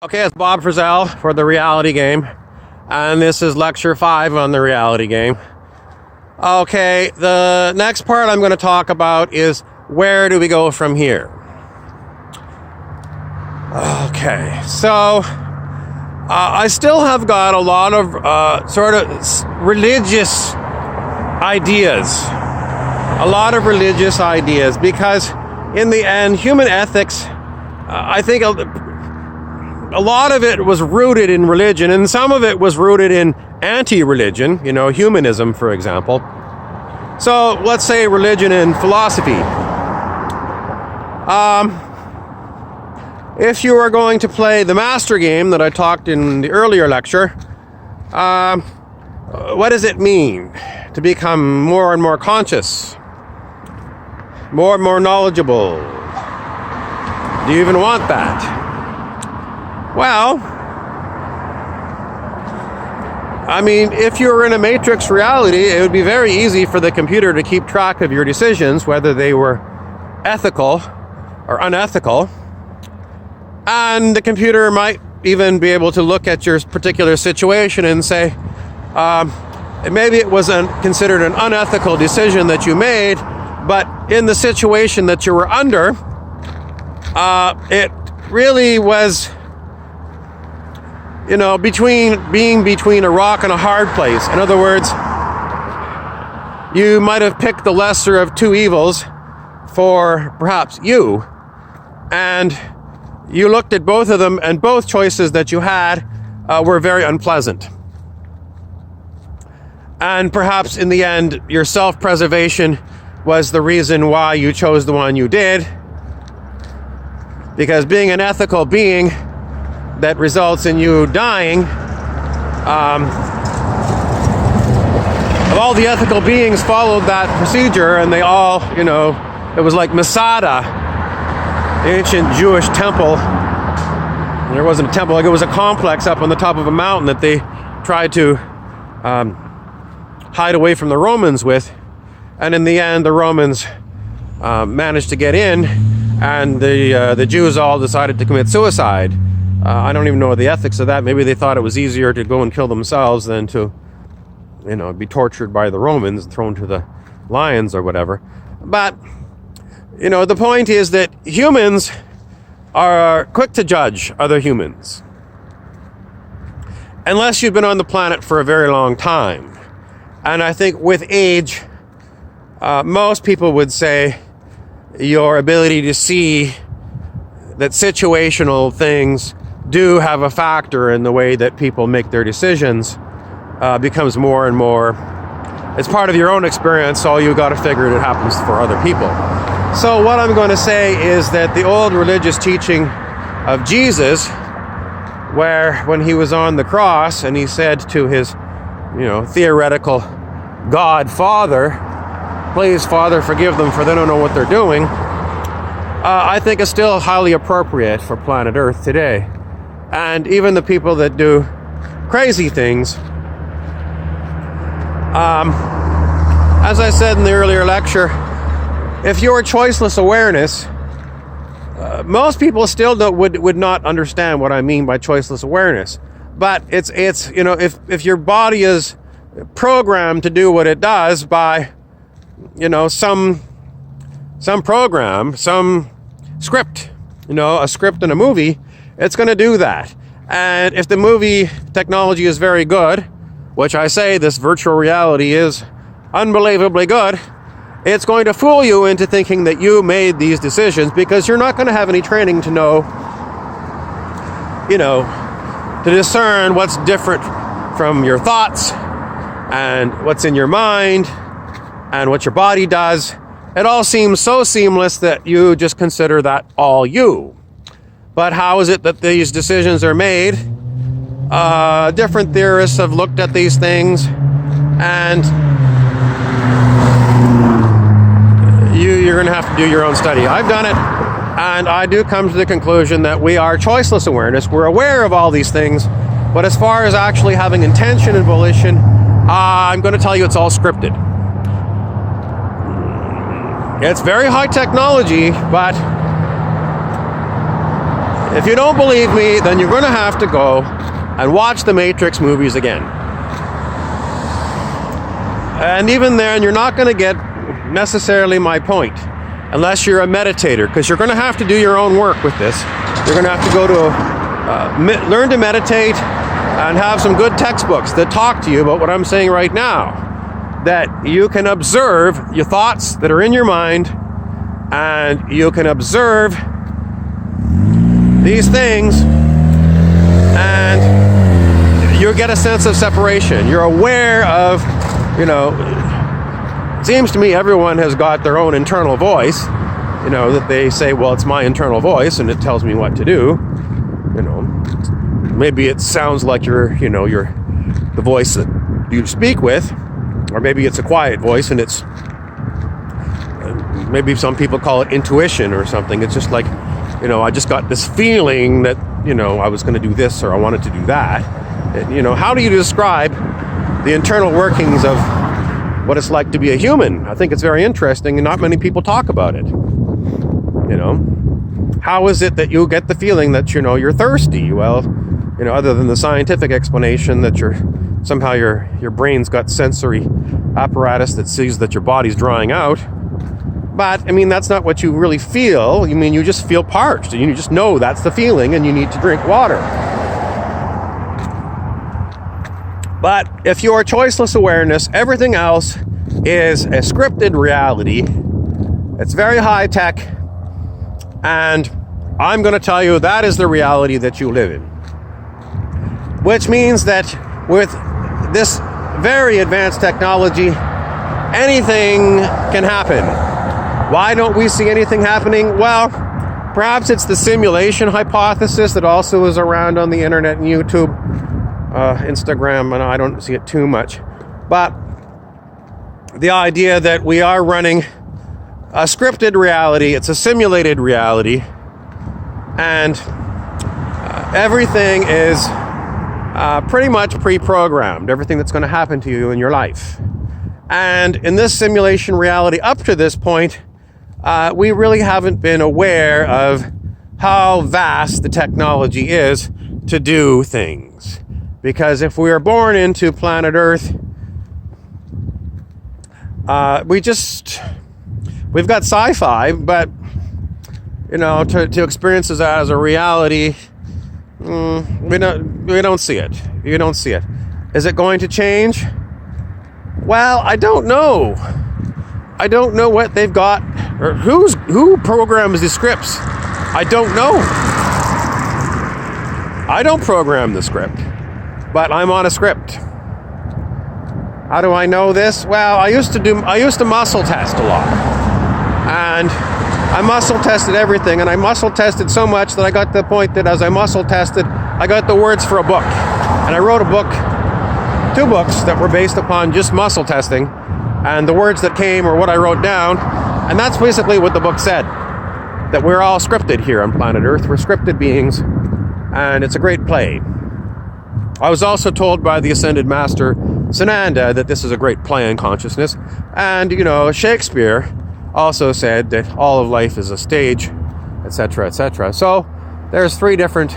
Okay, it's Bob Frizzell for the reality game, and this is lecture 5 on the reality game. Okay, the next part I'm going to talk about is where do we go from here? Okay, so I still have got a lot of sort of religious ideas. A lot of religious ideas, because in the end, human ethics, I think a lot of it was rooted in religion, and some of it was rooted in anti-religion, humanism, for example. So let's say religion and philosophy. If you are going to play the master game that I talked in the earlier lecture, what does it mean to become more and more conscious, more and more knowledgeable? Do you even want that? Well, I mean, if you were in a matrix reality, it would be very easy for the computer to keep track of your decisions, whether they were ethical or unethical. And the computer might even be able to look at your particular situation and say, maybe it was considered an unethical decision that you made, but in the situation that you were under, it really was, between a rock and a hard place. In other words, you might have picked the lesser of two evils for perhaps you, and you looked at both of them, and both choices that you had were very unpleasant. And perhaps in the end, your self-preservation was the reason why you chose the one you did, because being an ethical being that results in you dying, all the ethical beings followed that procedure, and they all, it was like Masada, the ancient Jewish temple. There wasn't a temple, it was a complex up on the top of a mountain that they tried to hide away from the Romans with, and in the end the Romans managed to get in, and the Jews all decided to commit suicide. I don't even know the ethics of that. Maybe they thought it was easier to go and kill themselves than to, be tortured by the Romans and thrown to the lions or whatever. But, the point is that humans are quick to judge other humans, unless you've been on the planet for a very long time. And I think with age, most people would say your ability to see that situational things do have a factor in the way that people make their decisions becomes more and more. It's part of your own experience, so you got to figure it happens for other people. So what I'm going to say is that the old religious teaching of Jesus, where when he was on the cross and he said to his, theoretical God Father, "Please, Father, forgive them, for they don't know what they're doing," I think is still highly appropriate for planet Earth today. And even the people that do crazy things, as I said in the earlier lecture, if you're choiceless awareness, most people still would not understand what I mean by choiceless awareness. But it's if your body is programmed to do what it does by some program, some script, a script in a movie, it's going to do that. And if the movie technology is very good, which I say this virtual reality is unbelievably good, it's going to fool you into thinking that you made these decisions, because you're not going to have any training to know, to discern what's different from your thoughts and what's in your mind and what your body does. It all seems so seamless that you just consider that all you. But how is it that these decisions are made? Different theorists have looked at these things, and you're going to have to do your own study. I've done it, and I do come to the conclusion that we are choiceless awareness. We're aware of all these things, but as far as actually having intention and volition, I'm going to tell you it's all scripted. It's very high technology, but If you don't believe me, then you're going to have to go and watch the Matrix movies again. And even then, you're not going to get necessarily my point unless you're a meditator, because you're going to have to do your own work with this. You're going to have to go to learn to meditate and have some good textbooks that talk to you about what I'm saying right now. That you can observe your thoughts that are in your mind, and you can observe these things, and you get a sense of separation. You're aware of, it seems to me everyone has got their own internal voice, that they say, well, it's my internal voice and it tells me what to do. Maybe it sounds like you're the voice that you speak with, or maybe it's a quiet voice and it's, maybe some people call it intuition or something. It's just like, I just got this feeling that, I was going to do this or I wanted to do that. How do you describe the internal workings of what it's like to be a human? I think it's very interesting, and not many people talk about it. How is it that you get the feeling that, you're thirsty? Well, other than the scientific explanation that somehow your brain's got sensory apparatus that sees that your body's drying out. But, that's not what you really feel. You just feel parched, and you just know that's the feeling, and you need to drink water. But if you're choiceless awareness, everything else is a scripted reality. It's very high tech, and I'm going to tell you that is the reality that you live in. Which means that with this very advanced technology, anything can happen. Why don't we see anything happening? Well, perhaps it's the simulation hypothesis that also is around on the internet and YouTube, Instagram, and I don't see it too much. But the idea that we are running a scripted reality, it's a simulated reality, and everything is pretty much pre-programmed, everything that's going to happen to you in your life. And in this simulation reality, up to this point, we really haven't been aware of how vast the technology is to do things. Because if we are born into planet Earth, we've got sci-fi, but, to experience that as a reality, we don't see it. You don't see it. Is it going to change? Well, I don't know. I don't know what they've got, or who programs the scripts. I don't know. I don't program the script, but I'm on a script. How do I know this? Well, I used to muscle test a lot, and I muscle tested everything, and I muscle tested so much that I got to the point that as I muscle tested, I got the words for a book, and I wrote a book. 2 books that were based upon just muscle testing, and the words that came are what I wrote down, and that's basically what the book said, that we're all scripted here on planet Earth. We're scripted beings, and it's a great play. I was also told by the Ascended Master Sananda that this is a great play on consciousness, and Shakespeare also said that all of life is a stage, etc., etc. So there's 3 different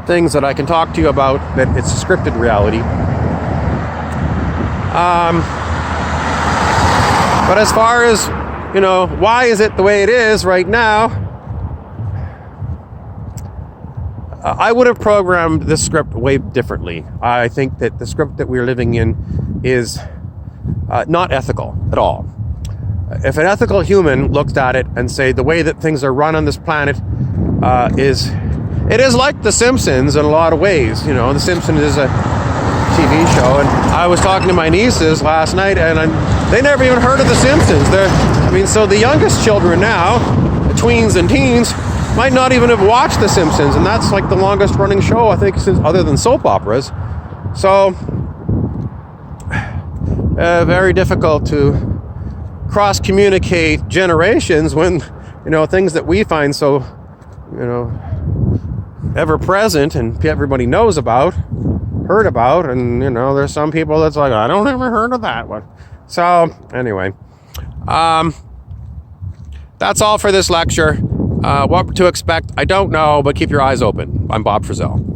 things that I can talk to you about that it's a scripted reality. But as far as, why is it the way it is right now, I would have programmed this script way differently. I think that the script that we're living in is not ethical at all. If an ethical human looked at it and say the way that things are run on this planet it is like The Simpsons in a lot of ways. The Simpsons is a TV show, and I was talking to my nieces last night, and they never even heard of The Simpsons. So the youngest children now, the tweens and teens, might not even have watched The Simpsons, and that's like the longest running show, I think, since other than soap operas. So, very difficult to cross-communicate generations when, things that we find so, ever-present and everybody knows about, heard about, and, there's some people that's like, I don't ever heard of that one. So, anyway, that's all for this lecture. What to expect, I don't know, but keep your eyes open. I'm Bob Frizzell.